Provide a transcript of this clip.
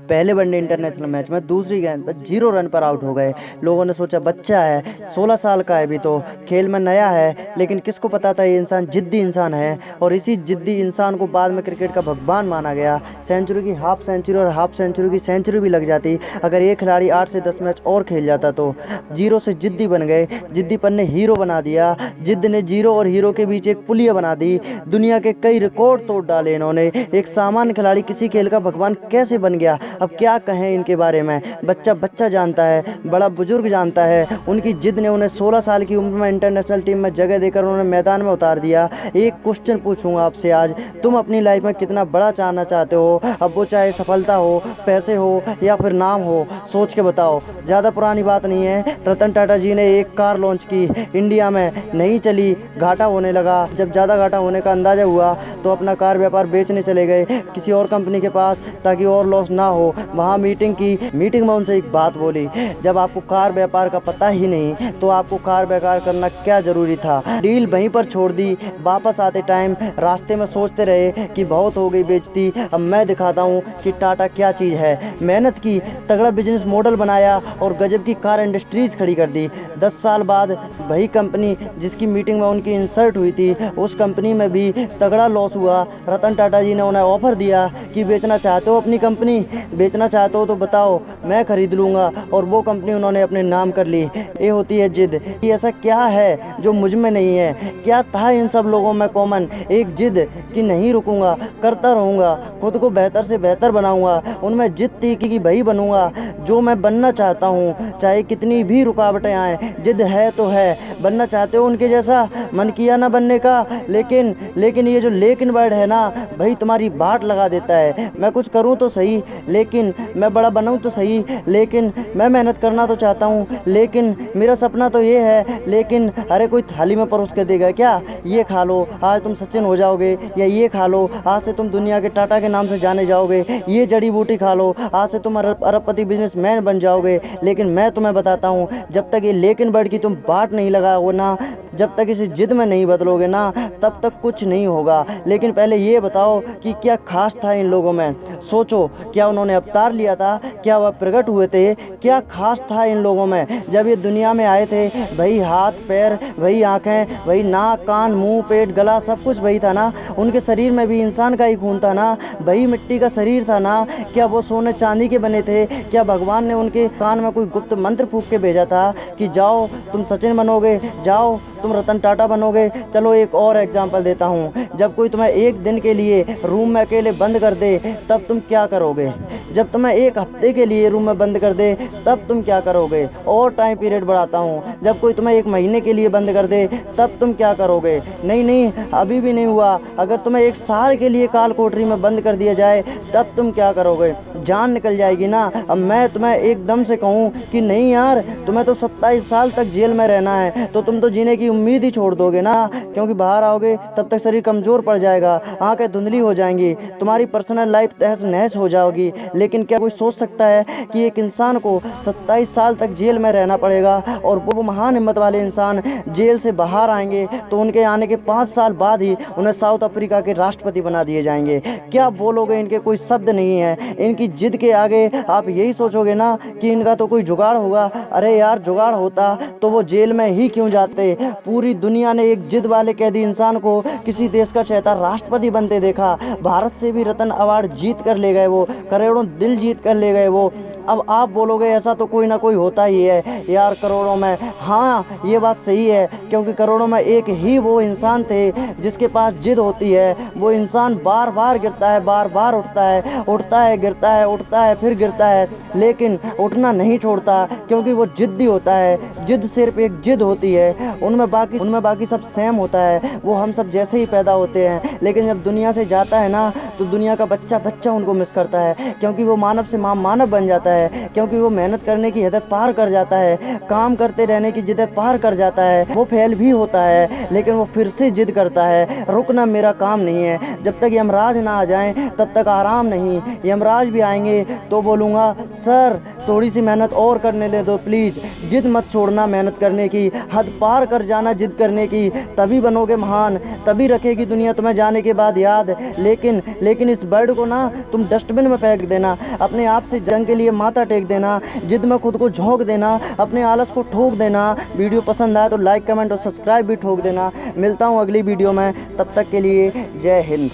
पहले one day international match में दूसरी गेंद पर 0 रन पर आउट हो गए। लोगों ने सोचा बच्चा है, 16 साल का है, भी तो खेल में नया है, लेकिन किसको पता था ये इंसान जिद्दी इंसान है और इसी जिद्दी इंसान को बाद में क्रिकेट का भगवान माना गया। सेंचुरी की हाफ सेंचुरी और हाफ सेंचुरी की सेंचुरी भी लग जाती अगर ये खिलाड़ी 8 से 10 मैच और खेल जाता तो। जीरो से जिद्दी बन गए, जिद्दीपन ने हीरो बना दिया, जिद्द ने जीरो और हीरो के बीच एक पुलिया बना दी। दुनिया के कई रिकॉर्ड तोड़ डाले इन्होंने। एक सामान्य खिलाड़ी किसी खेल का भगवान कैसे बन गया, अब क्या कहें इनके बारे में। बच्चा बच्चा जानता है, बड़ा बुजुर्ग जानता है। उनकी जिद ने उन्हें 16 साल की उम्र में इंटरनेशनल टीम में जगह देकर उन्हें मैदान में उतार दिया। एक क्वेश्चन पूछूंगा आपसे आज, तुम अपनी लाइफ में कितना बड़ा चाहना चाहते हो? अब वो चाहे सफलता हो, पैसे हो या फिर नाम हो, सोच के बताओ। ज़्यादा पुरानी बात नहीं है, रतन टाटा जी ने एक कार लॉन्च की, इंडिया में नहीं चली, घाटा होने लगा। जब ज़्यादा घाटा होने का अंदाज़ा हुआ तो अपना कार व्यापार बेचने चले गए किसी और कंपनी के पास ताकि और लॉस ना हो। वहाँ मीटिंग की, मीटिंग में उनसे एक बात बोली, जब आपको कार व्यापार का पता ही नहीं तो आपको कार व्यापार करना क्या ज़रूरी था। डील वहीं पर छोड़ दी। वापस आते टाइम रास्ते में सोचते रहे कि बहुत हो गई बेइज्जती, अब मैं दिखाता हूँ कि टाटा क्या चीज़ है। मेहनत की, तगड़ा बिजनेस मॉडल बनाया और गजब की कार इंडस्ट्रीज खड़ी कर दी। 10 साल बाद वही कंपनी जिसकी मीटिंग में उनकी इंसल्ट हुई थी, उस कंपनी में भी तगड़ा लॉस हुआ। रतन टाटा जी ने उन्हें ऑफर दिया कि बेचना चाहते हो अपनी कंपनी, बेचना चाहते हो तो बताओ, मैं खरीद लूँगा, और वो कंपनी उन्होंने अपने नाम कर ली। ये होती है जिद। कि ऐसा क्या है जो मुझ में नहीं है? क्या था इन सब लोगों में कॉमन? एक जिद कि नहीं रुकूंगा, करता रहूँगा, खुद को बेहतर से बेहतर बनाऊंगा। उनमें जिद थी कि वही बनूंगा जो मैं बनना चाहता हूँ, चाहे कितनी भी रुकावटें आए। जिद है तो है। बनना चाहते हो उनके जैसा? मन किया ना बनने का, लेकिन ये जो लेकिन वर्ड है ना, भाई तुम्हारी बाट लगा देता है। मैं कुछ करूँ तो सही, लेकिन मैं बड़ा बनाऊँ तो सही, लेकिन मैं मेहनत करना तो चाहता हूँ, लेकिन मेरा सपना तो ये है, लेकिन अरे कोई थाली में परोस के देगा क्या, ये खा लो आज तुम सचिन हो जाओगे, या ये खा लो आज से तुम दुनिया के टाटा के नाम से जाने जाओगे, ये जड़ी बूटी खा लो आज से तुम अरबपति बिजनेसमैन बन जाओगे। लेकिन मैं तुम्हें बताता हूँ, जब तक ये लेकिन वर्ड की तुम बाट नहीं लगाओगे ना, जब तक इसे जिद में नहीं बदलोगे ना, तब तक कुछ नहीं होगा। लेकिन पहले ये बताओ कि क्या खास था इन लोगों में। सोचो, क्या उन्होंने अवतार लिया था? क्या वह प्रकट हुए थे? क्या खास था इन लोगों में? जब ये दुनिया में आए थे, वही हाथ पैर, वही आँखें, वही नाक कान मुंह पेट गला सब कुछ वही था ना? उनके शरीर में भी इंसान का ही खून था ना? वही मिट्टी का शरीर था ना? क्या वो सोने चांदी के बने थे? क्या भगवान ने उनके कान में कोई गुप्त मंत्र फूंक के भेजा था कि जाओ तुम सचिन बनोगे, जाओ तुम रतन टाटा बनोगे? चलो एक और एग्जांपल देता हूँ। जब कोई तुम्हें एक दिन के लिए रूम में अकेले बंद कर दे, तब तुम क्या करोगे? जब तुम्हें एक हफ्ते के लिए रूम में बंद कर दे, तब तुम क्या करोगे? और टाइम पीरियड बढ़ाता हूँ, जब कोई तुम्हें 1 महीने के लिए बंद कर दे, तब तुम क्या करोगे? नहीं, अभी भी नहीं हुआ। अगर तुम्हें 1 साल के लिए काल कोठरी में बंद कर दिया जाए, तब तुम क्या करोगे? जान निकल जाएगी ना। अब मैं तुम्हें एकदम से कहूँ कि नहीं यार, तुम्हें तो 27 साल तक जेल में रहना है, तो तुम तो जीने की उम्मीद ही छोड़ दोगे ना, क्योंकि बाहर आओगे तब तक शरीर कमज़ोर पड़ जाएगा, आंखें धुंधली हो जाएंगी, तुम्हारी पर्सनल लाइफ तहस नहस हो जाओगी। लेकिन क्या कोई सोच सकता है कि एक इंसान को 27 साल तक जेल में रहना पड़ेगा, और वो महान हिम्मत वाले इंसान जेल से बाहर आएंगे तो उनके आने के 5 साल बाद ही उन्हें साउथ अफ्रीका के राष्ट्रपति बना दिए जाएंगे? क्या बोलोगे? इनके कोई शब्द नहीं है। इनकी जिद के आगे आप यही सोचोगे ना कि इनका तो कोई जुगाड़ होगा। अरे यार, जुगाड़ होता तो वो जेल में ही क्यों जाते? पूरी दुनिया ने एक जिद वाले कैदी इंसान को किसी देश का चहेता राष्ट्रपति बनते देखा। भारत से भी रत्न अवार्ड जीत कर ले गए वो, करोड़ों दिल जीत कर ले गए वो। अब आप बोलोगे ऐसा तो कोई ना कोई होता ही है यार करोड़ों में। हाँ, ये बात सही है, क्योंकि करोड़ों में एक ही वो इंसान थे जिसके पास जिद होती है। वो इंसान बार बार गिरता है, बार बार उठता है, उठता है गिरता है, उठता है फिर गिरता है, लेकिन उठना नहीं छोड़ता, क्योंकि वो जिद्दी होता है। जिद सिर्फ एक जिद होती है, उनमें बाकी सब सेम होता है। वो हम सब जैसे ही पैदा होते हैं, लेकिन जब दुनिया से जाता है ना, तो दुनिया का बच्चा बच्चा उनको मिस करता है, क्योंकि वो मानव से मानव बन जाता है, क्योंकि वो मेहनत करने की हद पार कर जाता है, काम करते रहने की जिद पार कर जाता है। वो फेल भी होता है, लेकिन वो फिर से जिद करता है, रुकना मेरा काम नहीं है। जब तक यमराज ना आ जाएं, तब तक आराम नहीं। यमराज भी आएंगे तो बोलूँगा, सर थोड़ी सी मेहनत और करने ले दो प्लीज़। जिद मत छोड़ना मेहनत करने की, हद पार कर जाना जिद करने की, तभी बनोगे महान, तभी रखेगी दुनिया तुम्हें जाने के बाद याद। लेकिन इस बर्ड को ना तुम डस्टबिन में फेंक देना, अपने आप से जंग के लिए माथा टेक देना, जिद में खुद को झोंक देना, अपने आलस को ठोक देना। वीडियो पसंद आए तो लाइक कमेंट और सब्सक्राइब भी ठोक देना। मिलता हूँ अगली वीडियो में, तब तक के लिए जय हिंद।